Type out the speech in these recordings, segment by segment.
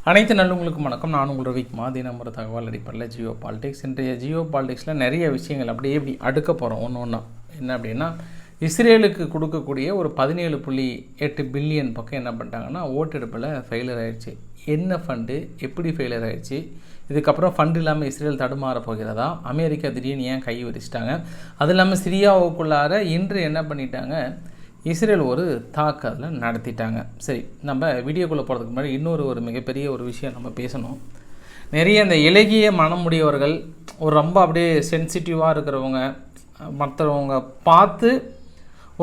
அனைத்து நல்லவங்களுக்கும் வணக்கம். நான் உங்கள் ரவிக்குமார். தினம் ஒரு தகவல் அடிப்படையில் ஜியோ பாலிடிக்ஸ். இன்றைய ஜியோ பாலிடிக்ஸில் நிறைய விஷயங்கள் அப்படியே இப்படி அடுக்க போகிறோம் ஒன்று ஒன்றா. என்ன அப்படின்னா, இஸ்ரேலுக்கு கொடுக்கக்கூடிய ஒரு 17.8 பில்லியன் பக்கம் என்ன பண்ணிட்டாங்கன்னா ஓட்டெடுப்பில் ஃபெயிலியர் ஆகிடுச்சு. என்ன ஃபண்டு, எப்படி ஃபெயிலியர் ஆகிடுச்சு, இதுக்கப்புறம் ஃபண்டு இல்லாமல் இஸ்ரேல் தடுமாற போகிறதா, அமெரிக்கா திடீர்னு ஏன் கை விரிச்சிட்டாங்க, அது இல்லாமல் சிரியாவுக்குள்ளார இன்று என்ன பண்ணிட்டாங்க, இஸ்ரேல் ஒரு தாக்குதலை நடத்திட்டாங்க. சரி, நம்ம வீடியோக்குள்ளே போகிறதுக்கு முன்னாடி இன்னொரு மிகப்பெரிய ஒரு விஷயம் நம்ம பேசணும். நிறைய இந்த இலகிய மனமுடையவர்கள், ஒரு ரொம்ப அப்படியே சென்சிட்டிவாக இருக்கிறவங்க, மற்றவங்க பார்த்து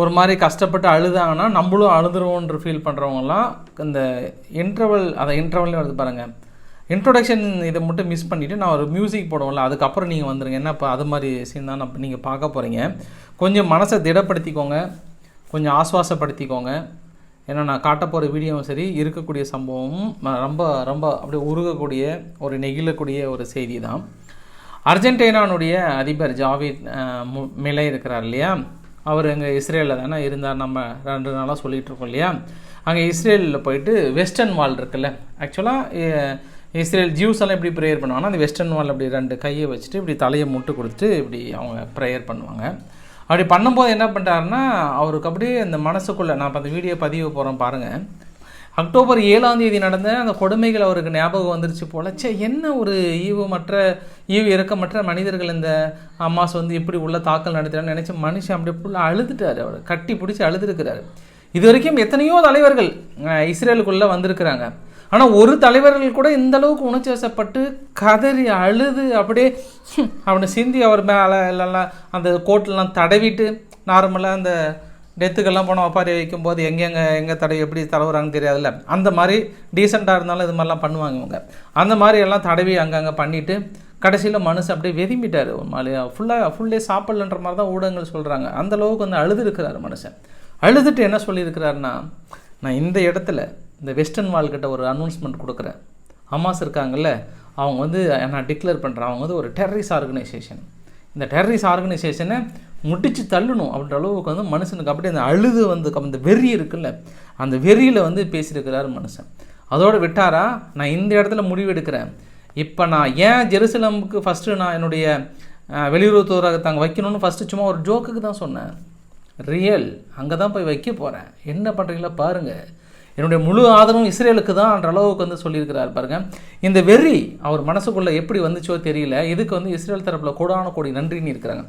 ஒரு மாதிரி கஷ்டப்பட்டு அழுதாங்கன்னா நம்மளும் அழுதுருவோன்ற ஃபீல் பண்ணுறவங்கலாம் இந்த இன்டர்வல்னு வருது பாருங்கள், இன்ட்ரொடக்ஷன் இதை மட்டும் மிஸ் பண்ணிவிட்டு நான் ஒரு மியூசிக் போடுவோம்ல, அதுக்கப்புறம் நீங்கள் வந்துடுங்க. என்னப்போ அது மாதிரி சீன் தான் நம்ம நீங்கள் பார்க்க போகிறீங்க. கொஞ்சம் மனசை திடப்படுத்திக்கோங்க, கொஞ்சம் ஆஸ்வாசப்படுத்திக்கோங்க. ஏன்னா நான் காட்ட போகிற வீடியோவும் சரி, இருக்கக்கூடிய சம்பவமும் ரொம்ப ரொம்ப அப்படியே உருகக்கூடிய ஒரு நெகிழக்கூடிய ஒரு செய்தி தான். அர்ஜென்டினானுடைய அதிபர் ஜாவித் மிலை இருக்கிறார் இல்லையா, அவர் அங்கே இஸ்ரேலில் தானே இருந்தார். நம்ம 2 நாளாக சொல்லிகிட்ருக்கோம் இல்லையா. அங்கே இஸ்ரேலில் போயிட்டு வெஸ்டர்ன் வால் இருக்குல்ல, ஆக்சுவலாக இஸ்ரேல் ஜூஸ் எல்லாம் எப்படி ப்ரேயர் பண்ணுவாங்கன்னா, அந்த வெஸ்டர்ன் வால் அப்படி 2 கையை வச்சுட்டு இப்படி தலையை முட்டு கொடுத்துட்டு இப்படி அவங்க ப்ரேயர் பண்ணுவாங்க. அப்படி பண்ணும்போது என்ன பண்ணிட்டாருன்னா, அவருக்கு அப்படியே அந்த மனசுக்குள்ளே, நான் இப்போ அந்த வீடியோ பதிவு போகிறேன் பாருங்கள், அக்டோபர் 7ஆம் தேதி நடந்த அந்த கொடுமைகள் அவருக்கு ஞாபகம் வந்துருச்சு போல். என்ன ஒரு ஈவு இறக்கமற்ற மனிதர்கள் இந்த அம்மாஸ் இப்படி உள்ள தாக்கல் நடத்துகிறான்னு நினச்சி மனுஷன் அப்படி ஃபுல்லாக அழுதுட்டார். அவர் கட்டி பிடிச்சி அழுதுருக்கிறார். இது வரைக்கும் எத்தனையோ தலைவர்கள் இஸ்ரேலுக்குள்ளே வந்திருக்கிறாங்க. ஆனால் ஒரு தலைவர்கள் கூட இந்த அளவுக்கு உணர்ச்சி வசப்பட்டு கதறி அழுது அப்படியே அவனை சிந்தி அவர் மேலே எல்லாம் அந்த கோட்டெலாம் தடவிட்டு, நார்மலாக அந்த டெத்துக்கெல்லாம் போனால் ஒப்பாரி வைக்கும்போது எங்கே தடவி எப்படி தடவுறாங்கன்னு தெரியாதுல்ல, அந்த மாதிரி டீசெண்டாக இருந்தாலும் இது மாதிரிலாம் பண்ணுவாங்க இவங்க. அந்த மாதிரி எல்லாம் தடவி அங்கங்கே பண்ணிவிட்டு கடைசியில் மனுஷன் அப்படியே வெதும்பிட்டார். ஒரு மாதிரி ஃபுல்லே சாப்பிட்லன்ற மாதிரி தான் ஊடகங்கள் சொல்கிறாங்க. அந்தளவுக்கு அழுது இருக்கிறார் மனுஷன். அழுதுட்டு என்ன சொல்லியிருக்கிறாருன்னா, நான் இந்த இடத்துல இந்த வெஸ்டர்ன் வால்கிட்ட ஒரு அனௌன்ஸ்மெண்ட் கொடுக்குறேன். ஹமாஸ் இருக்காங்கல்ல, அவங்க நான் டிக்ளேர் பண்ணுறேன், அவங்க ஒரு டெரரிஸ்ட் ஆர்கனைசேஷன். இந்த டெரரிஸ்ட் ஆர்கனைசேஷனை முடிச்சு தள்ளணும் அப்படின்ற அளவுக்கு மனுஷனுக்கு அப்படியே அந்த அழுது அந்த வெறி இருக்குல்ல, அந்த வெறியில் பேசியிருக்கிறார் மனுஷன். அதோடு விட்டாரா, நான் இந்த இடத்துல முடிவு எடுக்கிறேன். இப்போ நான் ஏன் ஜெருசலமுக்கு ஃபஸ்ட்டு நான் என்னுடைய வெளியுறவு தூதரகத்தை அங்கே வைக்கணும்னு ஃபஸ்ட்டு சும்மா ஒரு ஜோக்குக்கு தான் சொன்னேன். ரியல் அங்கே தான் போய் வைக்க போகிறேன், என்ன பண்ணுறீங்களா பாருங்கள், என்னுடைய முழு ஆதரவும் இஸ்ரேலுக்கு தான்ன்ற அளவுக்கு சொல்லியிருக்கிறார் பாருங்கள். இந்த வெறி அவர் மனசுக்குள்ளே எப்படி வந்துச்சோ தெரியல. இதுக்கு இஸ்ரேல் தரப்பில் கோடான நன்றின்னு இருக்கிறாங்க.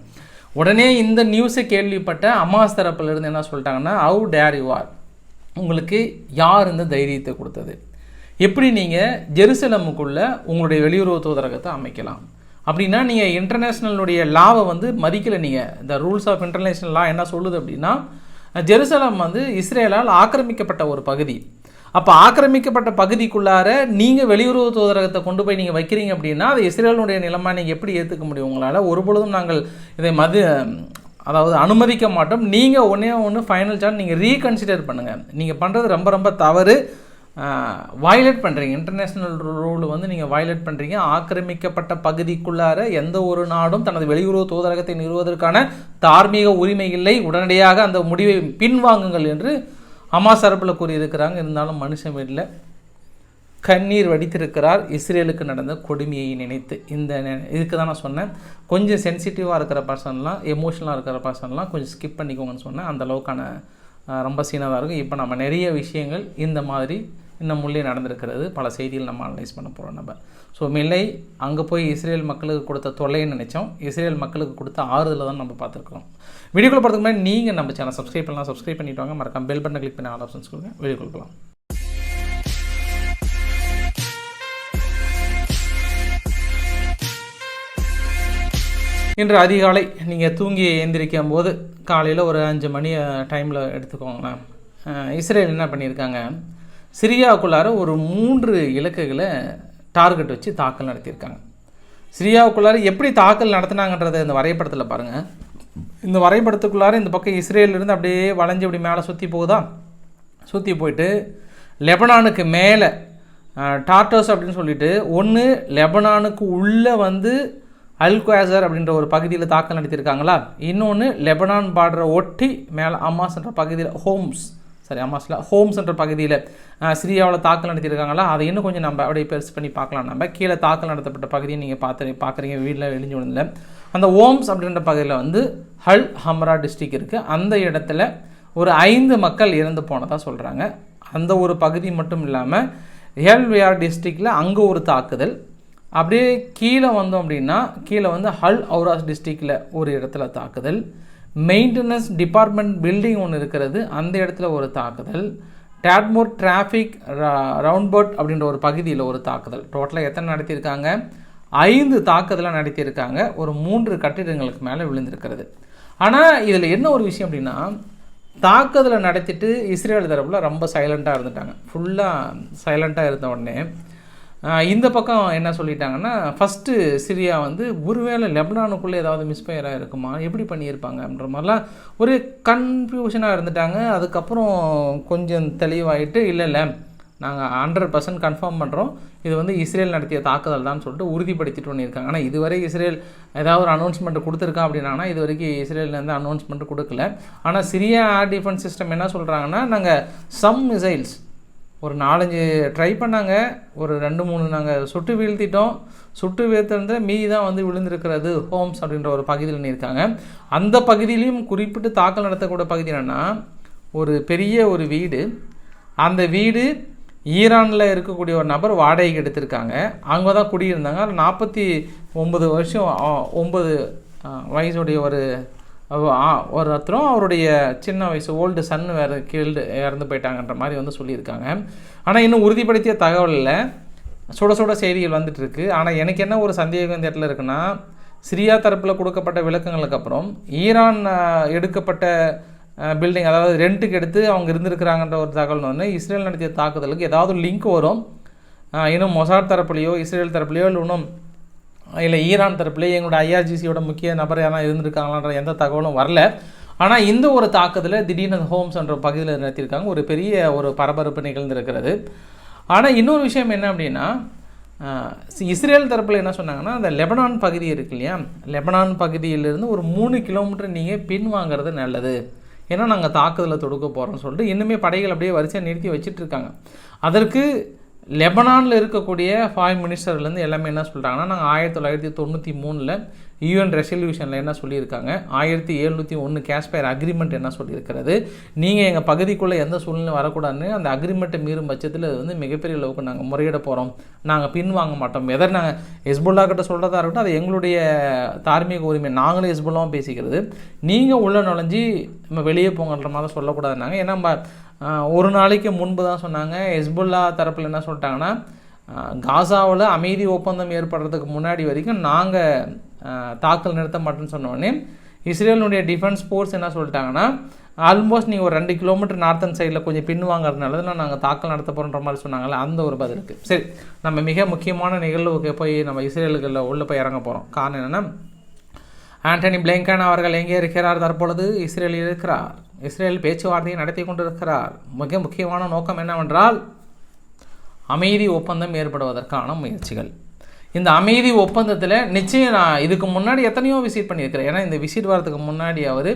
உடனே இந்த நியூஸை கேள்விப்பட்ட ஹமாஸ் தரப்பிலிருந்து என்ன சொல்லிட்டாங்கன்னா, ஹவு டேர் யூ ஆர், உங்களுக்கு யார் இந்த தைரியத்தை கொடுத்தது, எப்படி நீங்கள் ஜெருசலமுக்குள்ளே உங்களுடைய வெளியுறவு தூதரகத்தை அமைக்கலாம், அப்படின்னா நீங்கள் இன்டர்நேஷ்னலுடைய லாவை மதிக்கலை. நீங்கள் இந்த ரூல்ஸ் ஆஃப் இன்டர்நேஷ்னல் லா என்ன சொல்லுது அப்படின்னா, ஜெருசலம் இஸ்ரேலால் ஆக்கிரமிக்கப்பட்ட ஒரு பகுதி. அப்போ ஆக்கிரமிக்கப்பட்ட பகுதிக்குள்ளார நீங்கள் வெளியுறவு தூதரகத்தை கொண்டு போய் நீங்கள் வைக்கிறீங்க அப்படின்னா, அது இஸ்ரேலுடைய நிலைமை நீங்கள் எப்படி ஏற்றுக்க முடியும்? உங்களால் ஒருபொழுதும் நாங்கள் இதை அனுமதிக்க மாட்டோம். நீங்கள் ஒன்று ஃபைனல் சார்ட் நீங்கள் ரீகன்சிடர் பண்ணுங்கள். நீங்கள் பண்ணுறது ரொம்ப ரொம்ப தவறு, வயலேட் பண்ணுறீங்க, இன்டர்நேஷ்னல் ரூல் நீங்கள் வயலேட் பண்ணுறீங்க. ஆக்கிரமிக்கப்பட்ட பகுதிக்குள்ளார எந்த ஒரு நாடும் தனது வெளியுறவு தூதரகத்தை நிறுவுவதற்கான தார்மீக உரிமை இல்லை, உடனடியாக அந்த முடிவை பின்வாங்குங்கள் என்று ஹமாஸ் தரப்பில் கூறியிருக்கிறாங்க. இருந்தாலும் மனுஷன் வீட்டில் கண்ணீர் வடித்திருக்கிறார் இஸ்ரேலுக்கு நடந்த கொடுமையை நினைத்து. இதுக்கு தான் நான் சொன்னேன், கொஞ்சம் சென்சிட்டிவாக இருக்கிற பர்சன்லாம், எமோஷனலாக இருக்கிற பர்சன்லாம் கொஞ்சம் ஸ்கிப் பண்ணிக்கோங்கன்னு சொன்னேன். அந்த அளவுக்கான ரொம்ப சீனாக தான் இருக்கும். இப்போ நம்ம நிறைய விஷயங்கள் இந்த மாதிரி இன்னும் முள்ளே நடந்திருக்கிறது, பல செய்திகள் நம்ம அனலைஸ் பண்ண போகிறோம் நம்ம. ஸோ மில்லை அங்கே போய் இஸ்ரேல் மக்களுக்கு கொடுத்த தொல்லைன்னு நினச்சோம், இஸ்ரேல் மக்களுக்கு கொடுத்த ஆறுதலை தான் நம்ம பார்த்துருக்கோம். வீடியோக்குள்ள போகிறதுக்கு முன்னாடி நீங்கள் நம்ம சேனல் சப்ஸ்கிரைப் பண்ணலாம், சப்ஸ்கிரைப் பண்ணிட்டு வாங்க, மறக்காம பெல் பட்டனை கிளிக் பண்ணி ஆல் ஆப்ஷன்ஸ் கொடுங்க. வீடியோக்குள்ள போகலாம். இன்று அதிகாலை நீங்கள் தூங்கி எந்திரிக்கும் போது, காலையில் ஒரு 5 மணி டைமில் எடுத்துக்கோங்களேன், இஸ்ரேல் என்ன பண்ணியிருக்காங்க, சிரியாவுக்குள்ளார ஒரு 3 இலக்குகளை டார்கெட் வச்சு தாக்கல் நடத்தியிருக்காங்க. சிரியாவுக்குள்ளார எப்படி தாக்கல் நடத்தினாங்கன்றதை இந்த வரைபடத்தில் பாருங்கள். இந்த வரைபடத்துக்குள்ளார இந்த பக்கம் இஸ்ரேலிருந்து அப்படியே வளைஞ்சு அப்படி மேலே சுற்றி போகுதா, சுற்றி போயிட்டு லெபனானுக்கு மேலே டார்டோஸ் அப்படின்னு சொல்லிட்டு ஒன்று லெபனானுக்கு உள்ளே அல்குவாசர் அப்படின்ற ஒரு பகுதியில் தாக்கல் நடத்தியிருக்காங்களா, இன்னொன்று லெபனான் பார்டரை ஒட்டி மேலே அம்மாஸ்ன்ற பகுதியில் ஹோம்ஸ் சரி ஹமாஸில் ஹோம்ஸ் என்ற பகுதியில் சிரியாவில் தாக்கல் நடத்தியிருக்காங்களா, அதை இன்னும் கொஞ்சம் நம்ம அப்படியே பெருசு பண்ணி பார்க்கலாம். நம்ம கீழே தாக்கல் நடத்தப்பட்ட பகுதியை நீங்கள் பார்க்குறீங்க வீட்டில் எழிஞ்சு விழுந்தில். அந்த ஹோம்ஸ் அப்படின்ற பகுதியில் வந்து ஹல் ஹம்ரா டிஸ்ட்ரிக் இருக்குது. அந்த இடத்துல ஒரு 5 மக்கள் இறந்து போனதாக சொல்கிறாங்க. அந்த ஒரு பகுதி மட்டும் இல்லாமல் ஹெல்வியார் டிஸ்ட்ரிக்டில் அங்கே ஒரு தாக்குதல். அப்படியே கீழே வந்தோம் அப்படின்னா கீழே வந்து ஹல் அவுராஸ் டிஸ்ட்ரிக்டில் ஒரு இடத்துல தாக்குதல். மெயின்டெனன்ஸ் டிபார்ட்மெண்ட் பில்டிங் ஒன்று இருக்கிறது, அந்த இடத்துல ஒரு தாக்குதல். டேட்மோர் டிராஃபிக் ரவுண்ட்பர்ட் அப்படின்ற ஒரு பகுதியில் ஒரு தாக்குதல். டோட்டலாக எத்தனை நடத்தியிருக்காங்க? 5 தாக்குதலாக நடத்தியிருக்காங்க. ஒரு 3 கட்டிடங்களுக்கு மேலே விழுந்திருக்கிறது. ஆனால் இதில் என்ன ஒரு விஷயம் அப்படின்னா, தாக்குதலை நடத்திட்டு இஸ்ரேல் தரப்பில் ரொம்ப சைலண்ட்டாக இருந்துட்டாங்க. ஃபுல்லாக சைலண்ட்டாக இருந்த உடனே இந்த பக்கம் என்ன சொல்லிட்டாங்கன்னா, ஃபஸ்ட்டு சிரியா வந்து ஒருவேளை லெபனானுக்குள்ளே ஏதாவது மிஸ்ஃபயராக இருக்குமா, எப்படி பண்ணியிருப்பாங்க அப்படின்ற மாதிரிலாம் ஒரு கன்ஃபியூஷனாக இருந்துட்டாங்க. அதுக்கப்புறம் கொஞ்சம் தெளிவாயிட்டு இல்லை நாங்கள் 100% கன்ஃபார்ம் பண்ணுறோம், இது வந்து இஸ்ரேல் நடத்திய தாக்குதல் தான் சொல்லிட்டு உறுதிப்படுத்திட்டு பண்ணியிருக்காங்க. ஆனால் இதுவரை இஸ்ரேல் ஏதாவது ஒரு அனௌன்ஸ்மெண்ட் கொடுத்துருக்கா அப்படின்னா இது வரைக்கும் இஸ்ரேல்லேருந்து அனௌன்ஸ்மெண்ட் கொடுக்கல. ஆனால் சிரியா ஏர் டிஃபென்ஸ் சிஸ்டம் என்ன சொல்கிறாங்கன்னா, நாங்கள் சம் மிசைல்ஸ் ஒரு 4-5 ட்ரை பண்ணாங்க, ஒரு 2-3 நாங்கள் சுட்டு வீழ்த்திட்டோம், சுட்டு வீழ்த்திருந்த மீதி தான் வந்து விழுந்திருக்கிறது ஹோம்ஸ் அப்படின்ற ஒரு பகுதியில் இருக்காங்க. அந்த பகுதியிலையும் குறிப்பிட்டு தாக்கல் நடத்தக்கூடிய பகுதி என்னென்னா, ஒரு பெரிய ஒரு வீடு, அந்த வீடு ஈரானில் இருக்கக்கூடிய ஒரு நபர் வாடகைக்கு எடுத்திருக்காங்க. அங்கே தான் குடியிருந்தாங்க. 49 வருஷம் 9 வயசுடைய ஒருத்தரும் அவருடைய சின்ன வயசு ஓல்டு சன் வேறு இறந்து போயிட்டாங்கன்ற மாதிரி வந்து சொல்லியிருக்காங்க. ஆனால் இன்னும் உறுதிப்படுத்திய தகவலில் சுட செய்திகள் வந்துட்டுருக்கு. ஆனால் எனக்கு என்ன ஒரு சந்தேகம் இந்த இடத்துல இருக்குன்னா, சிரியா தரப்பில் கொடுக்கப்பட்ட விளக்கங்களுக்கு அப்புறம் ஈரான் எடுக்கப்பட்ட பில்டிங், அதாவது ரெண்ட்டுக்கு எடுத்து அவங்க இருந்திருக்கிறாங்கன்ற ஒரு தகவல் வந்து இஸ்ரேல் நடத்திய தாக்குதலுக்கு ஏதாவது லிங்க் வரும். இன்னும் மொசாட் தரப்புலையோ இஸ்ரேல் தரப்புலையோ இல்லை ஈரான் தரப்புலேயே எங்களோட IRGCயோட முக்கிய நபர் யாரா இருந்திருக்காங்களான்ற எந்த தகவலும் வரல. ஆனால் இந்த ஒரு தாக்குதலை திடீர்னு ஹோம்ஸ் என்ற பகுதியில் நடத்தியிருக்காங்க. ஒரு பெரிய ஒரு பரபரப்பு நிகழ்ந்திருக்கிறது. ஆனால் இன்னொரு விஷயம் என்ன அப்படின்னா, இஸ்ரேல் தரப்பில் என்ன சொன்னாங்கன்னா, அந்த லெபனான் பகுதி இருக்கு இல்லையா, லெபனான் பகுதியிலிருந்து ஒரு 3 கிலோமீட்டர் நீங்கள் பின்வாங்கிறது நல்லது, ஏன்னா நாங்கள் தாக்குதலை தொடுக்க போகிறோம்னு சொல்லிட்டு இன்னுமே படைகள் அப்படியே வரிசையாக நிறுத்தி வச்சிட்ருக்காங்க. அதற்கு லெபனானில் இருக்கக்கூடிய ஃபாரின் மினிஸ்டர்லேருந்து எல்லாமே என்ன சொல்கிறாங்கன்னா, நாங்கள் 1993 UN ரெசல்யூஷனில் என்ன சொல்லியிருக்காங்க, 1701 கேஷ்பயர் அக்ரிமெண்ட் என்ன சொல்லியிருக்கிறது, நீங்கள் எங்கள் பகுதிக்குள்ளே எந்த சூழ்நிலை வரக்கூடாதுன்னு அந்த அக்ரிமெண்ட்டை மீறும் பட்சத்தில் அது வந்து மிகப்பெரிய அளவுக்கு நாங்கள் முறையிட போகிறோம், நாங்கள் பின்வாங்க மாட்டோம். எதர் நாங்கள் ஹெஸ்புல்லா கிட்ட சொல்கிறதா இருக்கட்டும், அது எங்களுடைய தார்மீக உரிமை, நாங்களே ஹெஸ்புல்லாவும் பேசிக்கிறது, நீங்கள் உள்ள நுழைஞ்சி நம்ம வெளியே போங்கன்ற மாதிரி சொல்லக்கூடாதுனாங்க. ஏன்னா நம்ம ஒரு நாளைக்கு முன்பு தான் சொன்னாங்க, ஹெஸ்புல்லா தரப்பில் என்ன சொல்லிட்டாங்கன்னா, காசாவில் அமைதி ஒப்பந்தம் ஏற்படுறதுக்கு முன்னாடி வரைக்கும் நாங்கள் தாக்கல் நிறுத்த மாட்டோன்னு சொன்னோடனே இஸ்ரேலுடைய டிஃபென்ஸ் ஃபோர்ஸ் என்ன சொல்லிட்டாங்கன்னா, ஆல்மோஸ்ட் நீங்கள் ஒரு 2 கிலோமீட்டர் நார்த்தன் சைடில் கொஞ்சம் பின்வாங்கிறதுனால தான் நாங்கள் தாக்கல் நடத்த போகிறோன்ற மாதிரி சொன்னாங்கல்ல, அந்த ஒரு பதிலுக்கு. சரி, நம்ம மிக முக்கியமான நிகழ்வுக்கு போய் நம்ம இஸ்ரேலுக்குள்ள உள்ளே போய் இறங்க போகிறோம். காரணம் என்னென்னா, ஆண்டனி பிளிங்கன் அவர்கள் எங்கே இருக்கிறார்? தற்பொழுது இஸ்ரேலில் இருக்கிறார். இஸ்ரேல் பேச்சுவார்த்தையை நடத்தி கொண்டிருக்கிறார். மிக முக்கியமான நோக்கம் என்னவென்றால், அமைதி ஒப்பந்தம் ஏற்படுவதற்கான முயற்சிகள். இந்த அமைதி ஒப்பந்தத்தில் நிச்சயம் நான் இதுக்கு முன்னாடி எத்தனையோ விசிட் பண்ணியிருக்கிறேன். ஏன்னா இந்த விசிட் வரதுக்கு முன்னாடி அவர்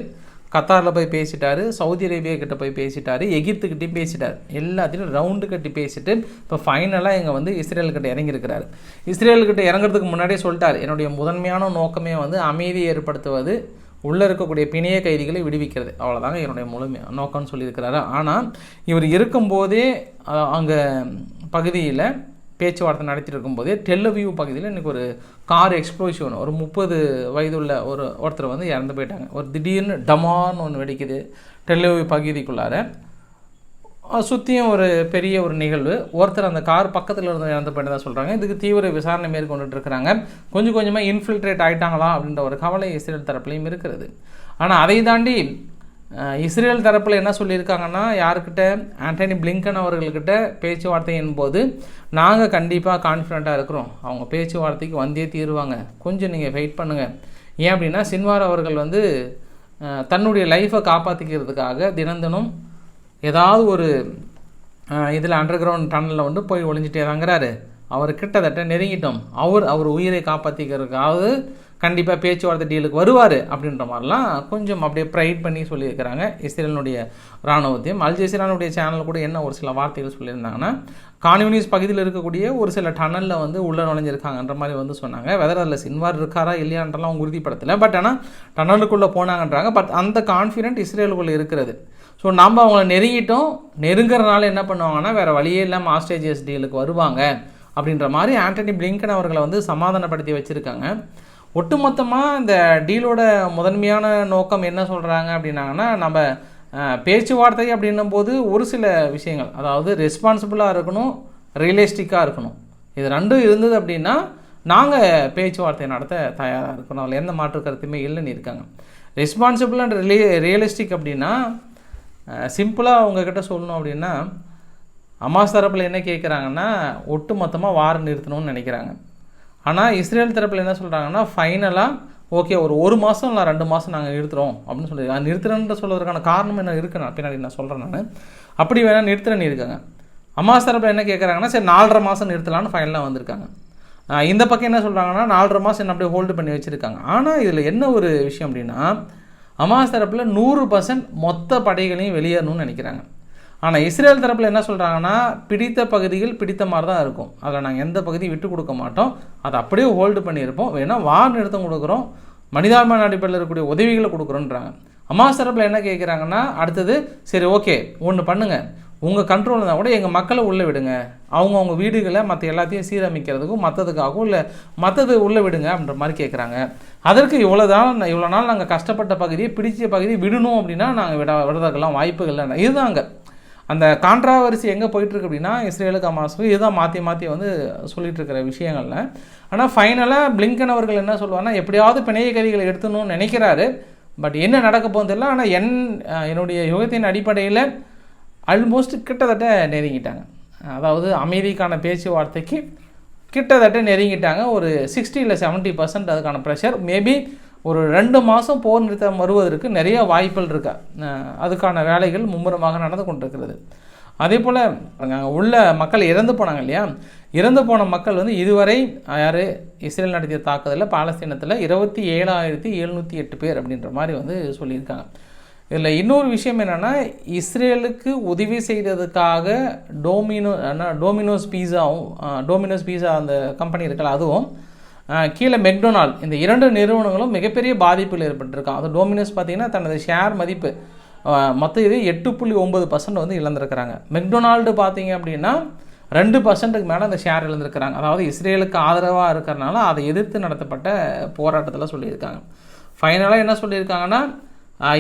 கத்தாரில் போய் பேசிட்டார், சவுதி அரேபியா கிட்ட போய் பேசிட்டார், எகிப்துக்கிட்டையும் பேசிட்டார், எல்லாத்தையும் ரவுண்டு கட்டி பேசிட்டு இப்போ ஃபைனலாக இங்கே வந்து இஸ்ரேல்கிட்ட இறங்கியிருக்கிறார். இஸ்ரேல்கிட்ட இறங்குறதுக்கு முன்னாடியே சொல்லிட்டார், என்னுடைய முதன்மையான நோக்கமே வந்து அமைதியை ஏற்படுத்துவது, உள்ளே இருக்கக்கூடிய பிணைய கைதிகளை விடுவிக்கிறது, அவ்வளோதாங்க என்னுடைய முழுமையான நோக்கம்னு சொல்லியிருக்கிறாரு. ஆனால் இவர் இருக்கும்போதே அங்கே பகுதியில் பேச்சுவார்த்தை நடத்திட்டு இருக்கும்போதே டெல்லவியூ பகுதியில் இன்றைக்கி ஒரு கார் எக்ஸ்ப்ளோஷன், ஒரு 30 வயதுள்ள ஒருத்தர் வந்து இறந்து போயிட்டாங்க. ஒரு திடீர்னு டமார்னு ஒன்று வெடிக்குது டெல்லவியூ பகுதிக்குள்ளார. சுற்றியும் ஒரு பெரிய ஒரு நிகழ்வு. ஒருத்தர் அந்த கார் பக்கத்தில் இருந்து இறந்து போயிட்டு தான் சொல்கிறாங்க. இதுக்கு தீவிர விசாரணை மேற்கொண்டுட்டு இருக்கிறாங்க. கொஞ்சம் கொஞ்சமாக இன்ஃபில்ட்ரேட் ஆகிட்டாங்களா அப்படின்ற ஒரு கவலை இஸ்ரேல் தரப்புலையும் இருக்கிறது. ஆனால் அதை தாண்டி இஸ்ரேல் தரப்பில் என்ன சொல்லியிருக்காங்கன்னா, யாருக்கிட்ட, ஆண்டனி பிளிங்கன் அவர்கள்கிட்ட பேச்சுவார்த்தையின் போது நாங்கள் கண்டிப்பாக கான்ஃபிடண்ட்டாக இருக்கிறோம், அவங்க பேச்சுவார்த்தைக்கு வந்தே தீருவாங்க, கொஞ்சம் நீங்கள் வெயிட் பண்ணுங்கள். ஏன் அப்படின்னா, சின்வார் அவர்கள் வந்து தன்னுடைய லைஃப்பை காப்பாற்றிக்கிறதுக்காக தினம் ஏதாவது ஒரு இதில் அண்டர் கிரவுண்ட் டனலில் வந்து போய் ஒளிஞ்சிட்டே தாங்கிறாரு. அவர் கிட்டத்தட்ட நெருங்கிட்டோம், அவர் உயிரை காப்பாற்றிக்கிறதுக்காவது கண்டிப்பாக பேச்சுவார்த்தை டீலுக்கு வருவார் அப்படின்ற மாதிரிலாம் கொஞ்சம் அப்படியே ப்ரைட் பண்ணி சொல்லியிருக்கிறாங்க இஸ்ரேலினுடைய இராணுவத்தையும். அல் ஜசீரானுடைய சேனல் கூட என்ன ஒரு சில வார்த்தைகள் சொல்லியிருந்தாங்கன்னா, கான்யூனிஸ் பகுதியில் இருக்கக்கூடிய ஒரு சில டனலில் வந்து உள்ளே நுழைஞ்சிருக்காங்கன்ற மாதிரி வந்து சொன்னாங்க. வெதர் அதில் சின்வார் இருக்காரா இல்லையான்றலாம் அவங்க உறுதிப்படுத்தலை. பட் ஆனால் டனலுக்குள்ளே போனாங்கன்றாங்க. பட் அந்த கான்ஃபிடென்ட் இஸ்ரேலுக்குள்ளே இருக்கிறது. ஸோ நம்ம அவங்கள நெருங்கிறனால என்ன பண்ணுவாங்கன்னா வேறு வழியே இல்லாமல் ஆஸ்ட்ரேஜியஸ் டீலுக்கு வருவாங்க அப்படின்ற மாதிரி ஆண்டனி பிளிங்கன் அவர்களை வந்து சமாதானப்படுத்தி வச்சுருக்காங்க. ஒட்டுமொத்தமாக இந்த டீலோட முதன்மையான நோக்கம் என்ன சொல்கிறாங்க அப்படின்னாங்கன்னா, நம்ம பேச்சுவார்த்தை அப்படின்னும் போது ஒரு சில விஷயங்கள், அதாவது ரெஸ்பான்சிபிளாக இருக்கணும், ரியலிஸ்டிக்காக இருக்கணும். இது ரெண்டும் இருந்தது அப்படின்னா நாங்கள் பேச்சுவார்த்தை நடத்த தயாராக இருக்கணும், அதில் எந்த மாற்று கருத்துமே இல்லைன்னு இருக்காங்க. ரெஸ்பான்சிபிள் அண்ட் ரியலிஸ்டிக் அப்படின்னா சிம்பிளாக அவங்கக்கிட்ட சொல்லணும் அப்படின்னா, ஹமாஸ் தரப்பில் என்ன கேட்குறாங்கன்னா ஒட்டு மொத்தமாக வார் நிறுத்தணும்னு நினைக்கிறாங்க. ஆனால் இஸ்ரேல் தரப்பில் என்ன சொல்கிறாங்கன்னா ஃபைனலாக ஓகே ஒரு மாதம் இல்லை 2 மாதம் நாங்கள் நிறுத்துகிறோம் அப்படின்னு சொல்லியிருக்காங்க. நிறுத்துறேன்ற சொல்வதற்கான காரணம் என்ன இருக்குன்னு பின்னாடி நான் சொல்கிறேன். நான் அப்படி வேணால் நிறுத்துறேன்னு இருக்காங்க. ஹமாஸ் தரப்பில் என்ன கேட்குறாங்கன்னா சரி 4.5 மாதம் நிறுத்தலான்னு ஃபைனலாக வந்திருக்காங்க. இந்த பக்கம் என்ன சொல்கிறாங்கன்னா 4.5 மாதம் என்ன அப்படியே ஹோல்டு பண்ணி வச்சுருக்காங்க. ஆனால் இதில் என்ன ஒரு விஷயம் அப்படின்னா, ஹமாஸ் தரப்பில் 100% மொத்த படைகளையும் வெளியேறணும்னு நினைக்கிறாங்க. ஆனால் இஸ்ரேல் தரப்பில் என்ன சொல்கிறாங்கன்னா பிடித்த பகுதிகள் பிடித்த மாதிரி தான் இருக்கும், அதில் நாங்கள் எந்த பகுதியும் விட்டு கொடுக்க மாட்டோம், அதை அப்படியே ஹோல்டு பண்ணியிருப்போம், வேணால் வார் நிறுத்தம் கொடுக்குறோம், மனிதாபிமான அடிப்படையில் இருக்கக்கூடிய உதவிகளை கொடுக்குறோன்றாங்க. ஹமாஸ் தரப்பில் என்ன கேட்குறாங்கன்னா அடுத்தது சரி ஓகே ஒன்று பண்ணுங்கள், உங்கள் கண்ட்ரோல் தான் கூட எங்கள் மக்களை உள்ளே விடுங்க, அவங்க வீடுகளை மற்ற எல்லாத்தையும் சீரமைக்கிறதுக்கும் மற்றதுக்காகவும் இல்லை மற்றது உள்ளே விடுங்க அப்படின்ற மாதிரி கேட்குறாங்க. அதற்கு இவ்வளோ நாள் நாங்கள் கஷ்டப்பட்ட பகுதியை பிடிச்ச பகுதியை விடணும் அப்படின்னா நாங்கள் விடுறதுக்கெல்லாம் வாய்ப்புகள் இல்லை. இதுதாங்க அந்த கான்ட்ராவர்சி எங்கே போயிட்டுருக்கு அப்படின்னா இஸ்ரேலுக்கு ஹமாஸுக்கு இதுதான் மாற்றி வந்து சொல்லிட்டு இருக்கிற விஷயங்கள்ல. ஆனால் ஃபைனலாக பிளிங்கன் அவர்கள் என்ன சொல்லுவாங்கன்னா எப்படியாவது பிணைய கைதிகளை எடுத்துணும்னு நினைக்கிறாரு. பட் என்ன நடக்க போகுது தெரியல. ஆனால் என்னுடைய யுகத்தின் அடிப்படையில் ஆல்மோஸ்ட் கிட்டத்தட்ட நெருங்கிட்டாங்க. அதாவது அமைதிக்கான பேச்சுவார்த்தைக்கு கிட்டத்தட்ட நெருங்கிட்டாங்க. ஒரு 60 இல்லை 70% அதுக்கான ப்ரெஷர். மேபி ஒரு 2 மாதம் போர் நிறுத்தம் வருவதற்கு நிறைய வாய்ப்புகள் இருக்கா, அதுக்கான வேலைகள் மும்முரமாக நடந்து கொண்டிருக்கிறது. அதே போல் உள்ள மக்கள் இறந்து போனாங்க இல்லையா, இறந்து போன மக்கள் வந்து இதுவரை யார் இஸ்ரேல் நடத்திய தாக்குதலில் பாலஸ்தீனத்தில் 27,708 பேர் அப்படின்ற மாதிரி வந்து சொல்லியிருக்காங்க. இதில் இன்னொரு விஷயம் என்னென்னா, இஸ்ரேலுக்கு உதவி செய்ததுக்காக டோமினோஸ் பீஸா அந்த கம்பெனி இருக்கல, அதுவும் கீழே மெக்டொனால்ட், இந்த 2 நிறுவனங்களும் மிகப்பெரிய பாதிப்பில் ஏற்பட்டிருக்கான். அது டோமினோஸ் பார்த்திங்கன்னா தனது ஷேர் மதிப்பு மொத்தம் இது 8.9% வந்து இழந்திருக்கிறாங்க. மெக்டொனால்டு பார்த்திங்க அப்படின்னா 2%க்கு மேலே அந்த ஷேர் இழந்திருக்கிறாங்க. அதாவது இஸ்ரேலுக்கு ஆதரவாக இருக்கிறனால அதை எதிர்த்து நடத்தப்பட்ட போராட்டத்தில் சொல்லியிருக்காங்க. ஃபைனலாக என்ன சொல்லியிருக்காங்கன்னா,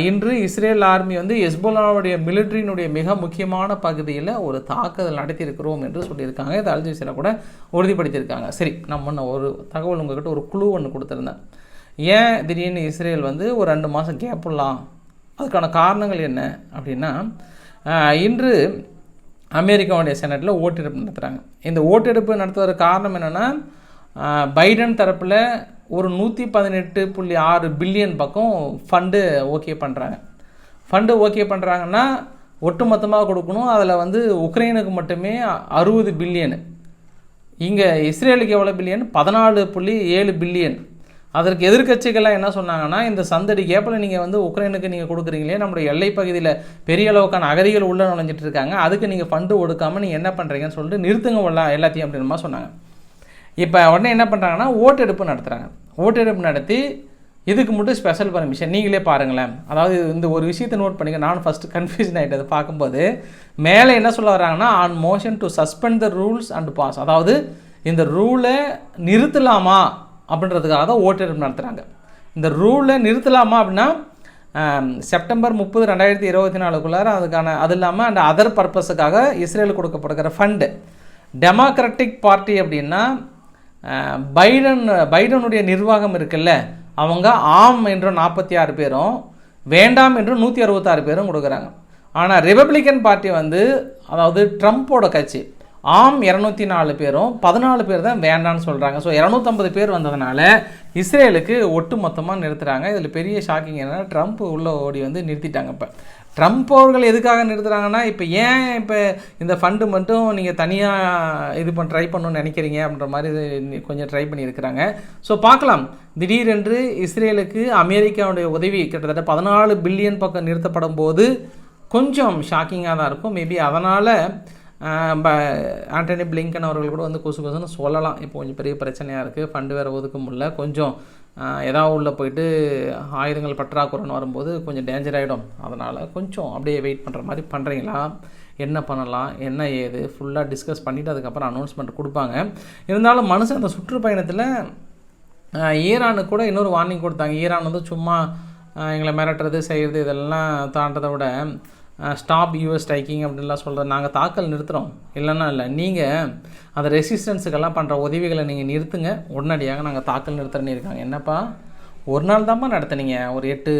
இன்று இஸ்ரேல் ஆர்மி வந்து ஹெஸ்போலாவுடைய மிலிட்ரியினுடைய மிக முக்கியமான பகுதியில் ஒரு தாக்குதல் நடத்தியிருக்கிறோம் என்று சொல்லியிருக்காங்க. இது அல் ஜசீரா கூட உறுதிப்படுத்தியிருக்காங்க. சரி, நம்ம ஒரு தகவல் உங்கள்கிட்ட ஒரு குழு ஒன்று கொடுத்துருந்தேன். ஏன் திடீர்னு இஸ்ரேல் வந்து ஒரு 2 மாதம் கேப் விடலாம், அதுக்கான காரணங்கள் என்ன அப்படின்னா, இன்று அமெரிக்காவுடைய செனட்டில் ஓட்டெடுப்பு நடத்துகிறாங்க. இந்த ஓட்டெடுப்பு நடத்துவதற்கு காரணம் என்னென்னா, பைடன் தரப்பில் ஒரு 118.6 பில்லியன் பக்கம் ஃபண்டு ஓகே பண்ணுறாங்கன்னா ஒட்டுமொத்தமாக கொடுக்கணும். அதில் வந்து உக்ரைனுக்கு மட்டுமே 60 பில்லியன், இங்கே இஸ்ரேலுக்கு எவ்வளோ பில்லியன் 14.7 பில்லியன். அதற்கு எதிர்க்கட்சிகள்லாம் என்ன சொன்னாங்கன்னா, இந்த சந்தடி கேப்பில் நீங்கள் வந்து உக்ரைனுக்கு நீங்கள் கொடுக்குறீங்களே, நம்மளுடைய எல்லை பகுதியில் பெரிய அளவுக்கான அகதிகள் உள்ளே நுழைஞ்சிட்டு இருக்காங்க, அதுக்கு நீங்கள் ஃபண்டு கொடுக்காமல் நீங்கள் என்ன பண்ணுறீங்கன்னு சொல்லிட்டு நிறுத்துங்க எல்லாத்தையும் அப்படின்ற மாதிரி சொன்னாங்க. இப்போ உடனே என்ன பண்ணுறாங்கன்னா ஓட்டெடுப்பு நடத்துகிறாங்க. ஓட்டெடுப்பு நடத்தி இதுக்கு மட்டும் ஸ்பெஷல் பர்மிஷன் நீங்களே பாருங்களேன். அதாவது இந்த ஒரு விஷயத்தை நோட் பண்ணிங்க, நானும் ஃபஸ்ட்டு கன்ஃபியூஷன் ஆகிட்டு அதை பார்க்கும்போது மேலே என்ன சொல்ல வராங்கன்னா, on motion to suspend the rules and pass, அதாவது இந்த ரூலை நிறுத்தலாமா அப்படின்றதுக்காக தான் ஓட்டெடுப்பு நடத்துகிறாங்க. இந்த ரூலை நிறுத்தலாமா அப்படின்னா செப்டம்பர் 30, 2024 அதுக்கான அது இல்லாமல் அண்ட் அதர் பர்பஸுக்காக இஸ்ரேலுக்கு கொடுக்கப்படுகிற ஃபண்டு. டெமோக்ராட்டிக் பார்ட்டி அப்படின்னா பைடனுடைய நிர்வாகம் இருக்குல்ல, அவங்க ஆம் என்று 46 பேரும் வேண்டாம் என்று 166 பேரும் கொடுக்குறாங்க. ஆனால் ரிபப்ளிக்கன் பார்ட்டி வந்து, அதாவது ட்ரம்ப்போட கட்சி, ஆம் 204 பேரும் 14 பேர் தான் வேண்டான்னு சொல்கிறாங்க. ஸோ 250 பேர் வந்ததுனால இஸ்ரேலுக்கு ஒட்டு மொத்தமாக நிறுத்துகிறாங்க. இதில் பெரிய ஷாக்கிங் என்னென்னா, ட்ரம்ப் உள்ள ஓடி வந்து நிறுத்திட்டாங்க. இப்போ ட்ரம்ப் அவர்கள் எதுக்காக நிறுத்துகிறாங்கன்னா, இப்போ ஏன் இப்போ இந்த ஃபண்டு மட்டும் நீங்கள் தனியாக ட்ரை பண்ணணும்னு நினைக்கிறீங்க அப்படின்ற மாதிரி கொஞ்சம் ட்ரை பண்ணியிருக்கிறாங்க. ஸோ பார்க்கலாம், திடீரென்று இஸ்ரேலுக்கு அமெரிக்காவுடைய உதவி கிட்டத்தட்ட 14 பில்லியன் பக்கம் நிறுத்தப்படும் போது கொஞ்சம் ஷாக்கிங்காக தான் இருக்கும். மேபி அதனால் ஆண்டனி பிளிங்கன் அவர்கள் கூட வந்து கொசுன்னு சொல்லலாம். இப்போ கொஞ்சம் பெரிய பிரச்சனையாக இருக்குது, ஃபண்டு வேறு ஒதுக்க முடியல, கொஞ்சம் ஏதாவது உள்ளே போயிட்டு ஆயுதங்கள் பற்றாக்குறைன்னு வரும்போது கொஞ்சம் டேஞ்சர் ஆகிடும், அதனால் கொஞ்சம் அப்படியே வெயிட் பண்ணுற மாதிரி பண்ணுறீங்களா, என்ன பண்ணலாம், என்ன ஏது ஃபுல்லாக டிஸ்கஸ் பண்ணிவிட்டு அதுக்கப்புறம் அனௌன்ஸ்மெண்ட் கொடுப்பாங்க. இருந்தாலும் மனுஷன் அந்த சுற்றுப்பயணத்தில் ஈரானுக்கு கூட இன்னொரு வார்னிங் கொடுத்தாங்க. ஈரான் வந்து சும்மா எங்களை மிரட்டுறது செய்கிறது இதெல்லாம் தாண்டதை விட ஸ்டாப் யூஎஸ் ஸ்ட்ரைக்கிங் அப்படின்லாம் சொல்கிறது, நாங்கள் தாக்கல் நிறுத்துகிறோம், இல்லைன்னா இல்லை, நீங்கள் அந்த ரெசிஸ்டன்ஸுக்கெல்லாம் பண்ணுற உதவிகளை நீங்கள் நிறுத்துங்க, உடனடியாக நாங்கள் தாக்கல் நிறுத்துறேன்னு இருக்காங்க. என்னப்பா ஒரு நாள் தான்ப்பா நடத்துனீங்க, ஒரு 8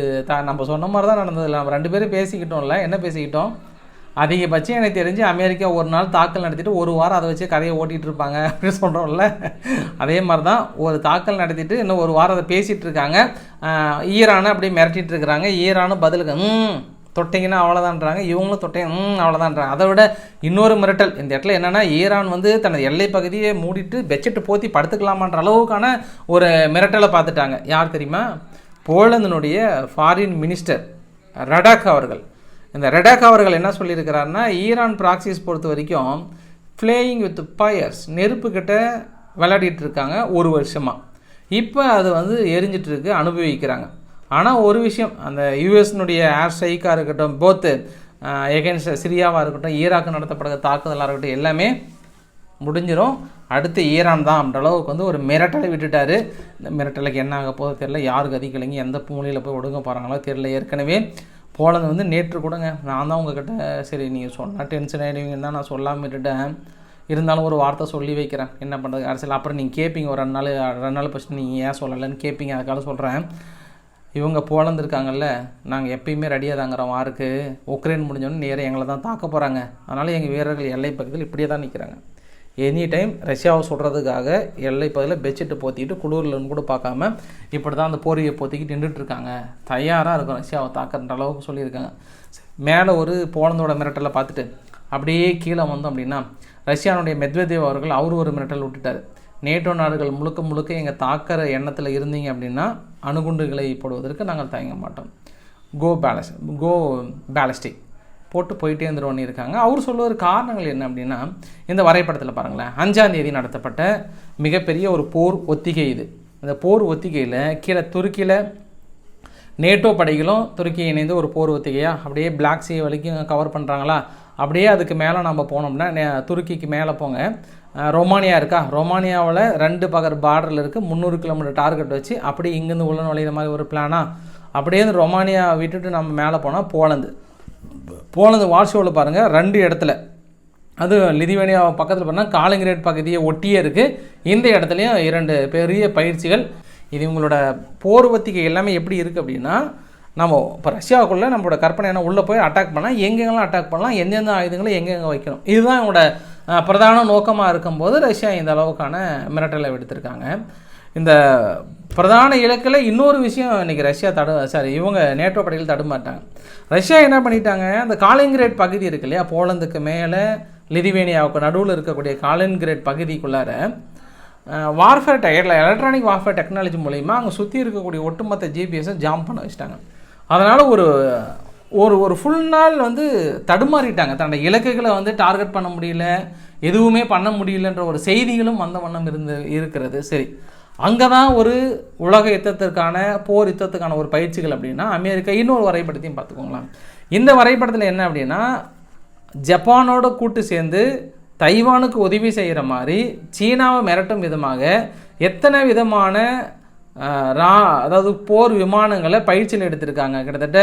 நம்ம சொன்ன மாதிரி தான் நடந்ததில்லை, நம்ம 2 பேரும் பேசிக்கிட்டோம்ல, என்ன பேசிக்கிட்டோம், அதிகபட்சம் எனக்கு தெரிஞ்சு அமெரிக்கா ஒரு நாள் தாக்கல் நடத்திட்டு ஒரு வாரம் அதை வச்சு கதையை ஓட்டிகிட்டு இருப்பாங்க அப்படின்னு சொல்கிறோம்ல, அதே மாதிரி தான் ஒரு தாக்கல் நடத்திட்டு இன்னும் ஒரு வாரம் அதை பேசிகிட்டு இருக்காங்க. ஈரானை அப்படியே மிரட்டிகிட்டு இருக்கிறாங்க. ஈரானும் பதிலுக்கு தொட்டிங்கன்னா அவ்வளோதான்றாங்க, இவங்களும் தொட்டிங்க அவ்வளோதான்றாங்க. அதை விட இன்னொரு மிரட்டல் இந்த இடத்துல என்னென்னா, ஈரான் வந்து தனது எல்லை பகுதியை மூடிட்டு பெட்ஷீட்டு போற்றி படுத்துக்கலாமான்ற அளவுக்கான ஒரு மிரட்டலை பார்த்துட்டாங்க. யார் தெரியுமா? போலந்தினுடைய ஃபாரின் மினிஸ்டர் ரடாக் அவர்கள். இந்த ரடாக் அவர்கள் என்ன சொல்லியிருக்கிறாருன்னா, ஈரான் ப்ராக்சிஸ் பொறுத்த வரைக்கும் ஃப்ளேயிங் வித் ஃபயர்ஸ், நெருப்புக்கிட்ட விளையாடிட்டு இருக்காங்க ஒரு வருஷமாக. இப்போ அது வந்து எரிஞ்சிட்ருக்கு, அனுபவிக்கிறாங்க. ஆனால் ஒரு விஷயம், அந்த யூஎஸ்னுடைய ஏர் ஸ்ட்ரைக்காக இருக்கட்டும், போத்து எகென்ஸ்ட் சிரியாவாக இருக்கட்டும், ஈராக்கு நடத்தப்படுற தாக்குதலாக இருக்கட்டும், எல்லாமே முடிஞ்சிடும், அடுத்து ஈரான் தான் அப்படின்ற அளவுக்கு வந்து ஒரு மிரட்டலை விட்டுட்டார். இந்த மிரட்டலுக்கு என்ன ஆக போதோ தெரியல, யாருக்கு அதிகலைங்க எந்த மூலையில் போய் ஒடுங்க போகிறாங்களோ தெரியல. ஏற்கனவே போலந்து வந்து நேற்று கூடங்க நான் தான் உங்ககிட்ட சரி நீங்கள் சொன்னால் டென்ஷன் ஆகிடுவீங்கன்னு தான் நான் சொல்லாமல் விட்டுட்டேன், இருந்தாலும் ஒரு வார்த்தை சொல்லி வைக்கிறேன், என்ன பண்ணுறது அரசியல். அப்புறம் நீங்கள் கேட்பீங்க, ஒரு 2 நாள் ஃபஸ்ட்டு நீங்கள் ஏன் சொல்லலைன்னு கேட்பீங்க, அதுக்காக சொல்கிறேன். இவங்க போலந்து இருக்காங்கல்ல, நாங்கள் எப்பயுமே ரெடியாக தாங்கிறோம் வாருக்கு, உக்ரைன் முடிஞ்சோன்னு நேராக எங்களை தான் தாக்க போகிறாங்க, அதனால் எங்கள் வீரர்கள் எல்லை பகுதியில் இப்படியே தான் நிற்கிறாங்க. எனி டைம் ரஷ்யாவை சொல்கிறதுக்காக எல்லை பகுதியில் பெட்ஷீட்டு போற்றிக்கிட்டு குளூர்லன்னு கூட பார்க்காம இப்படி தான் அந்த போரியை போற்றிக்கிட்டு நின்றுட்டுருக்காங்க, தயாராக இருக்கும் ரஷ்யாவை தாக்குற அளவுக்கு சொல்லியிருக்காங்க. மேலே ஒரு போலந்தோட மிரட்டலை பார்த்துட்டு அப்படியே கீழே வந்தோம் அப்படின்னா, ரஷ்யானுடைய மெத்வதேவ் அவர்கள் ஒரு மிரட்டல் விட்டுட்டார். நேட்டோ நாடுகள் முழுக்க எங்கள் தாக்கிற எண்ணத்தில் இருந்தீங்க அப்படின்னா அணுகுண்டுகளை போடுவதற்கு நாங்கள் தயங்க மாட்டோம், கோ பேலஸ்டிக் போட்டு போயிட்டே இருந்துருவோன்னு இருக்காங்க. அவர் சொல்லுவார் காரணங்கள் என்ன அப்படின்னா, இந்த வரைபடத்தில் பாருங்களேன், 5ஆம் தேதி நடத்தப்பட்ட மிகப்பெரிய ஒரு போர் ஒத்திகை இது. இந்த போர் ஒத்திகையில் கீழே துருக்கியில் நேட்டோ படைகளும் துருக்கி இணைந்து ஒரு போர் ஒத்திகையாக அப்படியே பிளாக் சீ வரைக்கும் கவர் பண்ணுறாங்களா, அப்படியே அதுக்கு மேலே நம்ம போனோம்னா துருக்கிக்கு மேலே போங்க, ரொமானியா இருக்கா, ரொமானியாவில் 2 பகர் பார்டரில் இருக்குது, 300 கிலோமீட்டர் டார்கெட் வச்சு அப்படியே இங்கேருந்து உள்ள நுழையிற மாதிரி ஒரு பிளானா, அப்படியே வந்து ரொமானியா விட்டுட்டு நம்ம மேலே போனால் போலந்து வார்ஷோவில் பாருங்கள் 2 இடத்துல, அது லிதுவேனியா பக்கத்தில் பார்த்தா காலிங்கிரேட் பகுதியை ஒட்டியே இருக்குது. இந்த இடத்துலையும் 2 பெரிய பயிற்சிகள். இது இவங்களோட போர் ஒத்திகை எல்லாமே எப்படி இருக்குது அப்படின்னா, நம்ம இப்போ ரஷ்யாவுக்குள்ளே நம்மளோட கற்பனை என்ன, உள்ளே போய் அட்டாக் பண்ணால் எங்கெங்கெல்லாம் அட்டாக் பண்ணலாம், எந்தெந்த ஆயுதங்களை எங்கெங்கே வைக்கணும், இதுதான் இவங்களோட பிரதான நோக்கமாக இருக்கும்போது ரஷ்யா இந்த அளவுக்கான மிரட்டலை எடுத்திருக்காங்க. இந்த பிரதான இலக்கில் இன்னொரு விஷயம் இன்றைக்கி ரஷ்யா இவங்க நேட்டோ படையில் தடுமாட்டாங்க. ரஷ்யா என்ன பண்ணிட்டாங்க, அந்த காலிங்கிரேட் பகுதி இருக்கு இல்லையா, போலந்துக்கு மேலே லிதுவேனியாவுக்கு நடுவில் இருக்கக்கூடிய காலிங்கிரேட் பகுதிக்குள்ளார வார்ஃபேர் எலக்ட்ரானிக் வார்ஃபேர் டெக்னாலஜி மூலிமா அங்கே சுற்றி இருக்கக்கூடிய ஒட்டுமொத்த ஜிபிஎஸை ஜாம் பண்ண வச்சுட்டாங்க. அதனால் ஒரு ஃபுல் நாள் வந்து தடுமாறிட்டாங்க, தன்னோட இலக்குகளை வந்து டார்கெட் பண்ண முடியல, எதுவுமே பண்ண முடியலன்ற ஒரு செய்திகளும் வந்த வண்ணம் இருக்கிறது. சரி, அங்கே தான் ஒரு உலக யுத்தத்திற்கான போர் யுத்தத்துக்கான ஒரு பயிற்சிகள் அப்படின்னா அமெரிக்கா இன்னொரு வரைபடத்தையும் பார்த்துக்கோங்களேன். இந்த வரைபடத்தில் என்ன அப்படின்னா, ஜப்பானோட கூட்டு சேர்ந்து தைவானுக்கு உதவி செய்கிற மாதிரி சீனாவை மிரட்டும் விதமாக எத்தனை விதமான அதாவது போர் விமானங்களை பயிற்சியில் எடுத்திருக்காங்க. கிட்டத்தட்ட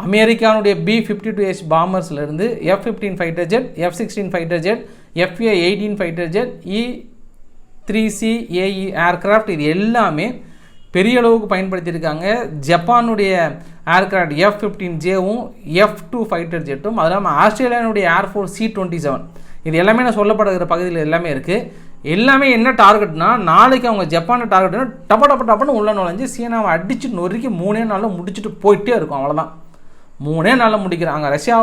அமெரிக்கானுடைய B-52H பாம்பர்ஸ்லேருந்து F-15 fighter jet, F-16 fighter jet, FA-18 fighter jet, E-3C-AE aircraft, இது எல்லாமே பெரிய அளவுக்கு பயன்படுத்தியிருக்காங்க. ஜப்பானுடைய ஏர்க்ராஃப்ட் F-15Jவும் F-2 ஃபைட்டர் ஜெட்டும், அது இல்லாமல் ஆஸ்திரேலியானுடைய ஏர்ஃபோர்ஸ் C-27, இது எல்லாமே நான் சொல்லப்படுகிற பகுதியில் எல்லாமே இருக்குது. எல்லாமே என்ன டார்கெட்னா, நாளைக்கு அவங்க ஜப்பானை டார்கெட்னா டப்பன்னு உள்ள நுழைஞ்சு சீனாவை அடித்து நொறுக்கி 3 நாளில் முடிச்சுட்டு போயிட்டே இருக்கும். அவ்வளோதான், 3 நாளில் முடிக்கிறாங்க. ரஷ்யா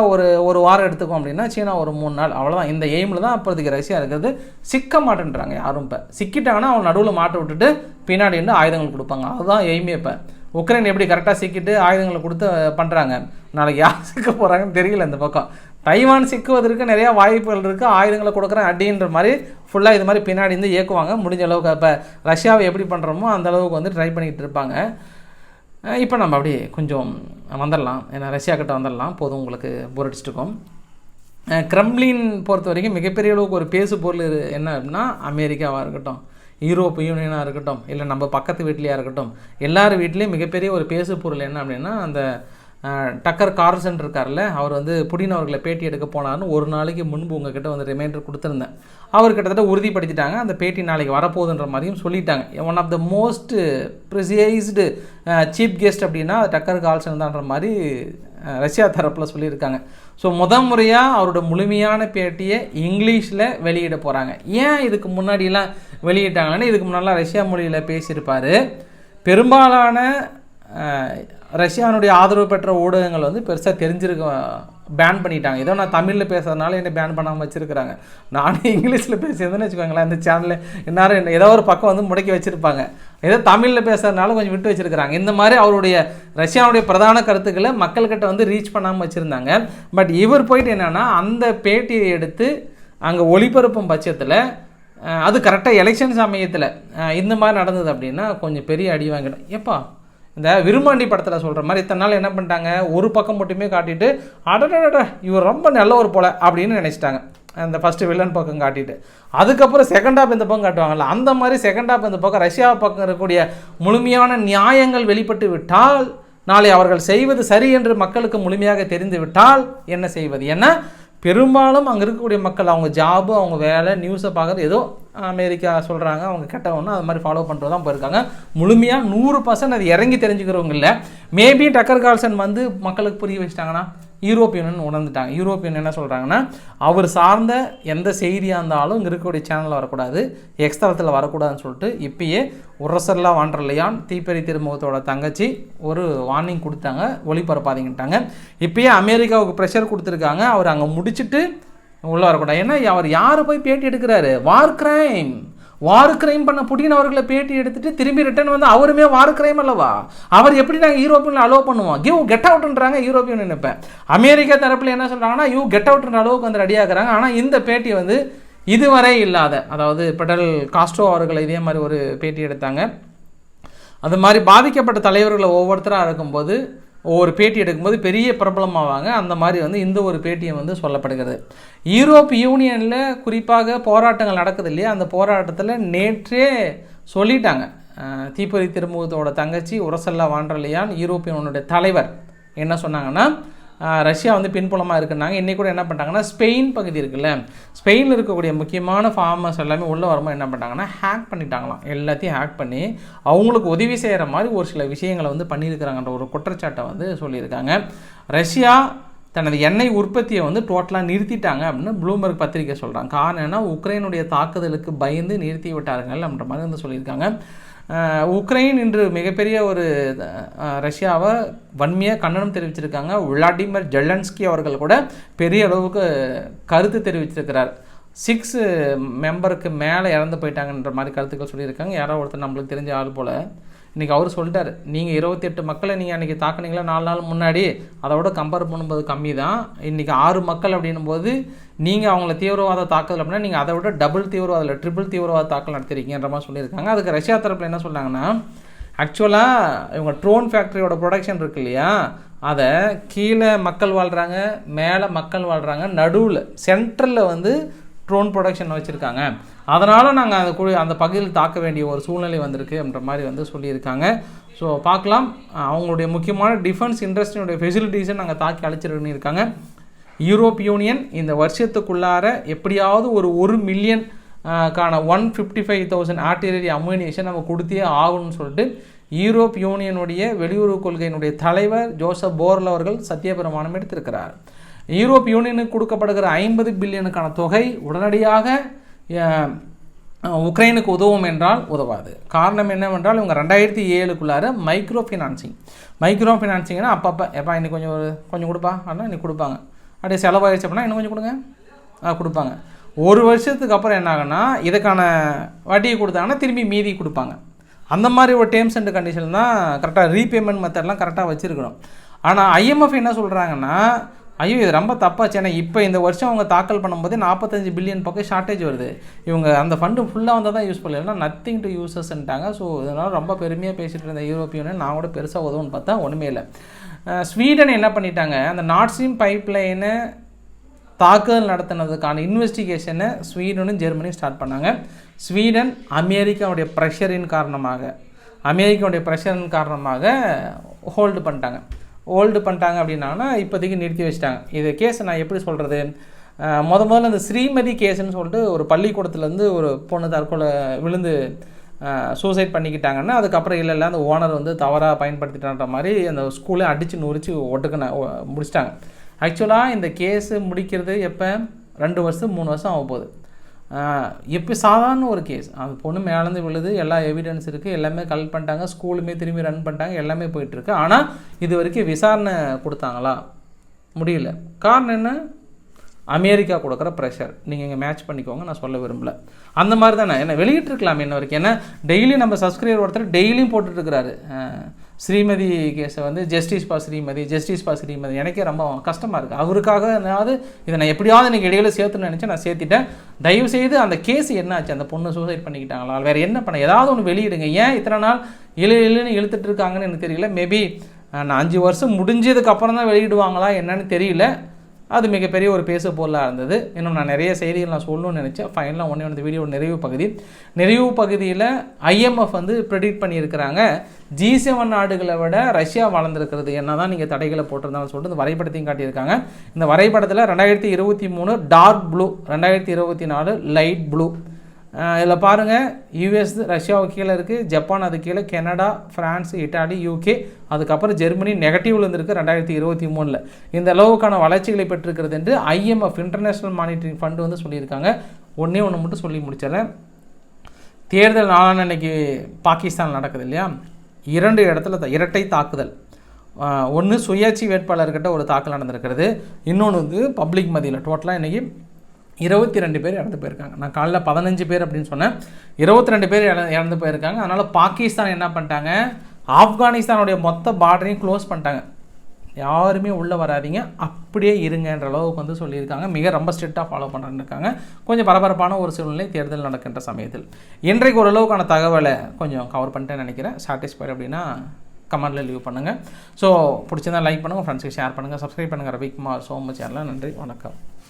ஒரு வாரம் எடுத்துக்கும் அப்படின்னா சீனா ஒரு 3 நாள், அவ்வளோதான். இந்த எய்மில் தான் அப்போதைக்கு ரஷ்யா இருக்கிறது. சிக்க மாட்டேன்றாங்க யாரும். இப்போ சிக்கிட்டாங்கன்னா அவங்க நடுவில் மாட்ட விட்டுட்டு பின்னாடி இருந்து ஆயுதங்கள் கொடுப்பாங்க. அதுதான் எய்மே. இப்போ உக்ரைன் எப்படி கரெக்டாக சிக்கிட்டு ஆயுதங்களை கொடுத்து பண்ணுறாங்க. நாளைக்கு யார் சிக்க போகிறாங்கன்னு தெரியல. இந்த பக்கம் தைவான் சிக்குவதற்கு நிறையா வாய்ப்புகள் இருக்குது. ஆயுதங்களை கொடுக்குறேன் அடின்ற மாதிரி ஃபுல்லாக இது மாதிரி பின்னாடி இருந்து இயக்குவாங்க. முடிஞ்ச அளவுக்கு இப்போ ரஷ்யாவை எப்படி பண்ணுறோமோ அந்த அளவுக்கு வந்து ட்ரை பண்ணிக்கிட்டு இருப்பாங்க. இப்போ நம்ம அப்படி கொஞ்சம் வந்துடலாம், ஏன்னா ரஷ்யா கிட்ட வந்துடலாம். போதும், உங்களுக்கு போர் அடிச்சிட்ருக்கோம். கிரெம்ளின் பொறுத்த வரைக்கும் மிகப்பெரிய அளவுக்கு ஒரு பேசு பொருள் என்ன அப்படின்னா, அமெரிக்காவாக இருக்கட்டும், யூரோப் யூனியனாக இருக்கட்டும், இல்லை நம்ம பக்கத்து வீட்லேயா இருக்கட்டும், எல்லார் வீட்லேயும் மிகப்பெரிய ஒரு பேசு பொருள் என்ன அப்படின்னா, அந்த டக்கர் கார்ல்சன் இருக்கார்ல, அவர் வந்து புடின் அவர்களை பேட்டி எடுக்க போனார்னு ஒரு நாளைக்கு முன்பு உங்ககிட்ட வந்து ரிமைண்டர் கொடுத்துருந்தேன். அவர் கிட்டத்தட்ட உறுதிப்படுத்திட்டாங்க, அந்த பேட்டி நாளைக்கு வரப்போகுதுன்ற மாதிரியும் சொல்லிட்டாங்க. One of the most precised chief guest அப்படின்னா டக்கர் கார்ல்சன் தான்ற மாதிரி ரஷ்யா தரப்பில் சொல்லியிருக்காங்க. ஸோ முறையாக அவரோட முழுமையான பேட்டியை இங்கிலீஷில் வெளியிட போகிறாங்க. ஏன் இதுக்கு முன்னாடியெல்லாம் வெளியிட்டாங்கன்னா, இதுக்கு முன்னாடிலாம் ரஷ்யா மொழியில் பேசியிருப்பார். பெரும்பாலான ரஷ்யானுடைய ஆதரவு பெற்ற ஊடகங்கள் வந்து பெருசாக தெரிஞ்சிருக்க பேன் பண்ணிட்டாங்க. ஏதோ நான் தமிழில் பேசுறதுனால என்ன பேன் பண்ணாமல் வச்சுருக்கிறாங்க. நானே இங்கிலீஷில் பேசியிருந்தேன்னு வச்சுக்கோங்களேன், இந்த சேனலில் எல்லாரும் ஏதோ ஒரு பக்கம் வந்து முடக்கி வச்சுருப்பாங்க. ஏதோ தமிழில் பேசுறதுனால கொஞ்சம் விட்டு வச்சுருக்கிறாங்க. இந்த மாதிரி அவருடைய ரஷ்யாவுடைய பிரதான கருத்துக்களை மக்கள்கிட்ட வந்து ரீச் பண்ணாமல் வச்சுருந்தாங்க. பட் இவர் போயிட்டு என்னென்னா, அந்த பேட்டியை எடுத்து அங்கே ஒளிபரப்பும் பட்சத்தில் அது கரெக்டாக எலெக்ஷன் சமயத்தில் இந்த மாதிரி நடந்தது அப்படின்னா கொஞ்சம் பெரிய அடி வாங்கிடும். எப்பா இந்த விரும்மாண்டி படத்தில் சொல்கிற மாதிரி இத்தனை நாள் என்ன பண்ணிட்டாங்க, ஒரு பக்கம் மட்டுமே காட்டிட்டு அடடட இவர் ரொம்ப நல்லவர் போல அப்படின்னு நினச்சிட்டாங்க. அந்த ஃபஸ்ட்டு வில்லன் பக்கம் காட்டிட்டு அதுக்கப்புறம் செகண்ட் ஹாப் இந்த பக்கம் காட்டுவாங்கல்ல, அந்த மாதிரி செகண்ட் ஹாப் இந்த பக்கம் ரஷ்யா பக்கம் இருக்கக்கூடிய முழுமையான நியாயங்கள் வெளிப்பட்டு விட்டால், நாளை அவர்கள் செய்வது சரி என்று மக்களுக்கு முழுமையாக தெரிந்து விட்டால் என்ன செய்வது? ஏன்னா பெரும்பாலும் அங்கே இருக்கக்கூடிய மக்கள் அவங்க ஜாபு, அவங்க வேலை, நியூஸை பார்க்குறது ஏதோ அமெரிக்கா சொல்கிறாங்க அவங்க கெட்டவொன்னு அது மாதிரி ஃபாலோ பண்ணுறது தான் போயிருக்காங்க. முழுமையாக 100% அது இறங்கி தெரிஞ்சுக்கிறவங்க இல்லை. மேபி டக்கர் கார்ல்சன் வந்து மக்களுக்கு புரிய வச்சிட்டாங்கன்னா யூரோப் யூனியன் உணர்ந்துட்டாங்க. யூரோப் யூனியன் என்ன சொல்கிறாங்கன்னா, அவர் சார்ந்த எந்த செய்தியாக இருந்தாலும் இங்கே இருக்கக்கூடிய சேனலில் வரக்கூடாது, எக்ஸ்தலத்தில் வரக்கூடாதுன்னு சொல்லிட்டு இப்பயே உரசல்லா வாண்டர்லையான் தீப்பெரி திருமுகத்தோட தங்கச்சி ஒரு வார்னிங் கொடுத்தாங்க, ஒளிபரப்பாதீங்கட்டாங்க. இப்பயே அமெரிக்காவுக்கு ப்ரெஷர் கொடுத்துருக்காங்க, அவர் அங்கே முடிச்சுட்டு உள்ளே வரக்கூடாது. ஏன்னா அவர் யாரை போய் பேட்டி எடுக்கிறாரு? வார் கிரைம் பண்ண புடின் அவர்களை பேட்டி எடுத்துட்டு திரும்பி ரிட்டர்ன் வந்து அவருமே வார் கிரைம் அல்லவா? அவர் எப்படி நாங்கள் யூரோப்பியனில் அலோவ் பண்ணுவோம்? கெட் அவுட்ன்றாங்க யூரோப்பியன். இப்போ அமெரிக்கா தரப்பில் என்ன சொல்கிறாங்கன்னா, கெட் அவுட்ன்ற அளவுக்கு வந்து ரெடியாகிறாங்க. ஆனால் இந்த பேட்டி வந்து இதுவரை இல்லாத, அதாவது பெடல் காஸ்ட்ரோ அவர்கள் இதே மாதிரி ஒரு பேட்டி எடுத்தாங்க. அது மாதிரி பாதிக்கப்பட்ட தலைவர்களை ஒவ்வொருத்தராக இருக்கும்போது ஒவ்வொரு பேட்டி எடுக்கும்போது பெரிய பிரபலமாவாங்க. அந்த மாதிரி வந்து இந்த ஒரு பேட்டியை வந்து சொல்லப்படுகிறது. யூரோப் யூனியனில் குறிப்பாக போராட்டங்கள் நடக்குது இல்லையா, அந்த போராட்டத்தில் நேற்றே சொல்லிட்டாங்க, தீப்பொறி திருமுகத்தோட தங்கச்சி உரசல்லா வாண்டர்லையான் யூரோப்பியனுடைய தலைவர் என்ன சொன்னாங்கன்னா, ரஷ்யா வந்து பின்புலமாக இருக்குன்னாங்க. இன்றைக்கி கூட என்ன பண்ணிட்டாங்கன்னா, ஸ்பெயின் பகுதி இருக்குல்ல, ஸ்பெயினில் இருக்கக்கூடிய முக்கியமான ஃபார்மர்ஸ் எல்லாமே உள்ளே வரும்போது என்ன பண்ணிட்டாங்கன்னா ஹேக் பண்ணிட்டாங்களாம். எல்லாத்தையும் ஹேக் பண்ணி அவங்களுக்கு உதவி செய்கிற மாதிரி ஒரு சில விஷயங்களை வந்து பண்ணியிருக்கிறாங்கன்ற ஒரு குற்றச்சாட்டை வந்து சொல்லியிருக்காங்க. ரஷ்யா தனது எண்ணெய் உற்பத்தியை வந்து டோட்டலாக நிறுத்திட்டாங்க அப்படின்னு ப்ளூம்பர்க் பத்திரிகை சொல்கிறாங்க. காரணம் என்ன, உக்ரைனுடைய தாக்குதலுக்கு பயந்து நிறுத்தி விட்டார்கள் அப்படின்ற மாதிரி வந்து சொல்லியிருக்காங்க. உக்ரைன் இன்று மிகப்பெரிய ஒரு ரஷ்யாவை வன்மையாக கண்டனம் தெரிவிச்சிருக்காங்க. விளாடிமிர் ஜெலன்ஸ்கி அவர்கள் கூட பெரிய அளவுக்கு கருத்து தெரிவிச்சிருக்கிறார். 6 மெம்பருக்கு மேலே இறந்து போயிட்டாங்கன்ற மாதிரி கருத்துக்கள் சொல்லியிருக்காங்க. யாரோ ஒருத்தர் நம்மளுக்கு தெரிஞ்ச ஆள் போல் இன்றைக்கி அவர் சொல்லிட்டார், நீங்கள் 28 மக்களை நீங்கள் அன்றைக்கி தாக்குனீங்களா 4 நாள் முன்னாடி, அதோட கம்பேர் பண்ணும்போது கம்மி தான். இன்றைக்கி 6 மக்கள் அப்படின்னும் போது நீங்கள் அவங்கள தீவிரவாத தாக்குதல் அப்படின்னா நீங்கள் அதை விட டபுள் தீவிரவாத ட்ரிபிள் தீவிரவாத தாக்கல் நடத்திருக்கீங்கன்ற மாதிரி சொல்லியிருக்காங்க. அதுக்கு ரஷ்யா தரப்பில் என்ன சொன்னாங்கன்னா, ஆக்சுவலாக இவங்க ட்ரோன் ஃபேக்ட்ரியோட ப்ரொடக்ஷன் இருக்கு இல்லையா, அதை கீழே மக்கள் வாழ்கிறாங்க, மேலே மக்கள் வாழ்கிறாங்க, நடுவில் சென்ட்ரலில் வந்து ட்ரோன் ப்ரொடக்ஷன் வச்சுருக்காங்க. அதனால் நாங்கள் அந்த பகுதியில் தாக்க வேண்டிய ஒரு சூழ்நிலை வந்திருக்கு அப்படின்ற மாதிரி வந்து சொல்லியிருக்காங்க. ஸோ பார்க்கலாம், அவங்களுடைய முக்கியமான டிஃபென்ஸ் இண்டஸ்ட்ரியோடைய ஃபெசிலிட்டிஸை நாங்கள் தாக்கி அழிச்சிருக்குன்னு இருக்காங்க. யூரோப் யூனியன் இந்த வருஷத்துக்குள்ளார எப்படியாவது ஒரு 1 மில்லியன் கான 155,000 ஆர்டிலரி அம்யூனிஷன் நம்ம கொடுத்தே ஆகணும்னு சொல்லிட்டு யூரோப் யூனியனுடைய வெளியுறவு கொள்கையினுடைய தலைவர் ஜோசப் போர்ல் அவர்கள் சத்தியப்பிரமாணம் எடுத்திருக்கிறார். யூரோப் யூனியனுக்கு கொடுக்கப்படுகிற 50 பில்லியனுக்கான தொகை உடனடியாக உக்ரைனுக்கு உதவும் என்றால் உதவாது. காரணம் என்னவென்றால் இவங்க 2007க்குள்ளார மைக்ரோ ஃபினான்சிங்னா அப்பப்போ எப்பா இன்னைக்கு கொஞ்சம் கொடுப்பா ஆனால் இன்னைக்கு கொடுப்பாங்க, அப்படியே செலவாயிடுச்சு அப்படின்னா இன்னும் கொஞ்சம் கொடுங்க கொடுப்பாங்க. ஒரு வருஷத்துக்கு அப்புறம் என்ன ஆகுன்னா இதுக்கான வட்டியை கொடுத்தாங்கன்னா திரும்பி மீதி கொடுப்பாங்க. அந்த மாதிரி ஒரு டேர்ம்ஸ் அண்ட் கண்டிஷன் தான் கரெக்டாக ரீபேமெண்ட் மெத்தட்லாம் கரெக்டாக வச்சுருக்கணும். ஆனால் IMF என்ன சொல்கிறாங்கன்னா, ஐயோ இது ரொம்ப தப்பாச்சு, ஏன்னா இப்போ இந்த வருஷம் அவங்க தாக்கல் பண்ணும்போது 45 பில்லியன் பக்கம் ஷார்ட்டேஜ் வருது, இவங்க அந்த ஃபண்டு ஃபுல்லாக வந்தால் தான் யூஸ் பண்ணல, நத்திங் டு யூசஸ்ன்ட்டாங்க. ஸோ இதனால் ரொம்ப பெருமையாக பேசிகிட்டு இருந்த யூரோப்பிய யூனியன் நான் கூட பெருசாக உதவுன்னு பார்த்தா ஒன்றுமே இல்லை. ஸ்வீடன் என்ன பண்ணிட்டாங்க, அந்த நார்த் ஸ்ட்ரீம் பைப்லைனை தாக்குதல் நடத்தினதுக்கான இன்வெஸ்டிகேஷனை ஸ்வீடனும் ஜெர்மனியும் ஸ்டார்ட் பண்ணாங்க. ஸ்வீடன் அமெரிக்காவுடைய ப்ரெஷரின் காரணமாக ஹோல்டு பண்ணிட்டாங்க அப்படின்னா இப்போதைக்கு நிறுத்தி வச்சிட்டாங்க. இது கேஸை நான் எப்படி சொல்கிறது, முதல்ல இந்த ஸ்ரீமதி கேஸுன்னு சொல்லிட்டு ஒரு பள்ளிக்கூடத்துலேருந்து ஒரு பொண்ணு தற்கொலை விழுந்து சூசைட் பண்ணிக்கிட்டாங்கன்னா அதுக்கப்புறம் இல்லை அந்த ஓனர் வந்து தவறாக பயன்படுத்திட்டான்ற மாதிரி அந்த ஸ்கூலை அடித்து நுரிச்சு முடிச்சிட்டாங்க. ஆக்சுவலாக இந்த கேஸு முடிக்கிறது எப்போ 2 வருஷம் 3 வருஷம் ஆக போகுது. இப்போ சாதாரண ஒரு கேஸ், அந்த பொண்ணு மேலேருந்து விழுது, எல்லா எவிடன்ஸ் இருக்குது, எல்லாமே கலெக்ட் பண்ணிட்டாங்க, ஸ்கூலுமே திரும்பி ரன் பண்ணிட்டாங்க, எல்லாமே போயிட்டுருக்கு. ஆனால் இது வரைக்கும் விசாரணை கொடுத்தாங்களா? முடியல. காரணம் என்ன? அமெரிக்கா கொடுக்குற ப்ரெஷர். நீங்கள் இங்கே மேட்ச் பண்ணிக்கோங்க, நான் சொல்ல விரும்பல. அந்த மாதிரி தானே என்ன வெளியிட்டிருக்கலாம் இன்ன வரைக்கும். ஏன்னா டெய்லி நம்ம சப்ஸ்கிரைபர் ஒருத்தர் டெய்லியும் போட்டுட்ருக்கிறாரு ஸ்ரீமதி கேஸை வந்து ஜஸ்டிஸ் பா ஸ்ரீமதி. எனக்கே ரொம்ப கஷ்டமாக இருக்குது. அவருக்காக இதை நான் எப்படியாவது எனக்கு இடையில சேர்த்துன்னு நினச்சேன், நான் சேர்த்திட்டேன். தயவுசெய்து அந்த கேஸ் என்ன ஆச்சு, அந்த பொண்ணு சூசைட் பண்ணிக்கிட்டாங்களா, வேறு என்ன பண்ண, ஏதாவது ஒன்று வெளியிடுங்க. ஏன் இத்தனை நாள் இழுன்னு இழுத்துட்டு இருக்காங்கன்னு எனக்கு தெரியல. மேபி நான் 5 வருஷம் முடிஞ்சதுக்கப்புறம் தான் வெளியிடுவாங்களா என்னன்னு தெரியல. அது மிகப்பெரிய ஒரு பேசு பொருளாக இருந்தது. இன்னும் நான் நிறைய செய்திகள் நான் சொல்லணும்னு நினச்சேன். ஃபைனலாக இந்த வீடியோ நிறைவு பகுதியில் IMF வந்து ப்ரெடிக்ட் பண்ணியிருக்கிறாங்க, G7 நாடுகளை விட ரஷ்யா வளர்ந்துருக்கிறது, என்ன தான் நீங்கள் தடைகளை போட்டிருந்தாலும் சொல்லிட்டு இந்த வரைபடத்தையும் காட்டியிருக்காங்க. இந்த வரைபடத்தில் 2023 டார்க் ப்ளூ, 2024 லைட் ப்ளூ. இதில் பாருங்கள், US ரஷ்யாவுக்கு கீழே இருக்குது, ஜப்பான் அது கீழே, கனடா, ஃப்ரான்ஸ், இட்டாலி, UK, அதுக்கப்புறம் ஜெர்மனி நெகட்டிவில் இருந்திருக்கு 2023. இந்த அளவுக்கான வளர்ச்சிகளை பெற்றிருக்கிறது என்று IMF இன்டர்நேஷ்னல் மானிட்டரிங் ஃபண்டு வந்து சொல்லியிருக்காங்க. ஒன்று மட்டும் சொல்லி முடிச்சிடறேன். தேர்தல் நாளான அன்னைக்கு பாகிஸ்தான் நடக்குது இல்லையா, 2 இடத்துல இரட்டை தாக்குதல். ஒன்று சுயாட்சி வேட்பாளர்கிட்ட ஒரு தாக்கல் நடந்திருக்கிறது, இன்னொன்று வந்து பப்ளிக் மத்தியில். டோட்டலாக இன்றைக்கி 22 பேர் இறந்து போயிருக்காங்க. நான் காலைல 15 பேர் அப்படின்னு சொன்னேன், 22 பேர் இறந்து போயிருக்காங்க. அதனால் பாகிஸ்தான் என்ன பண்ணிட்டாங்க, ஆப்கானிஸ்தானுடைய மொத்த பார்டரையும் க்ளோஸ் பண்ணிட்டாங்க. யாருமே உள்ளே வராதிங்க, அப்படியே இருங்கன்ற அளவுக்கு வந்து சொல்லியிருக்காங்க. ரொம்ப ஸ்ட்ரிக்டாக ஃபாலோ பண்ணுறேன்னு இருக்காங்க. கொஞ்சம் பரபரப்பான ஒரு சூழ்நிலை தேர்தல் நடக்கின்ற சமயத்தில். இன்றைக்கு ஓரளவுக்கான தகவலை கொஞ்சம் கவர் பண்ணிட்டேன்னு நினைக்கிறேன். சாட்டிஸ்ஃபைட் அப்படின்னா கமெண்ட்டில் லீவ் பண்ணுங்கள். ஸோ பிடிச்சிருந்தா லைக் பண்ணுங்கள், ஃப்ரெண்ட்ஸுக்கு ஷேர் பண்ணுங்கள், சப்ஸ்கிரைப் பண்ணுங்கள். ரவிக்குமார் சோமு சேனலில். நன்றி, வணக்கம்.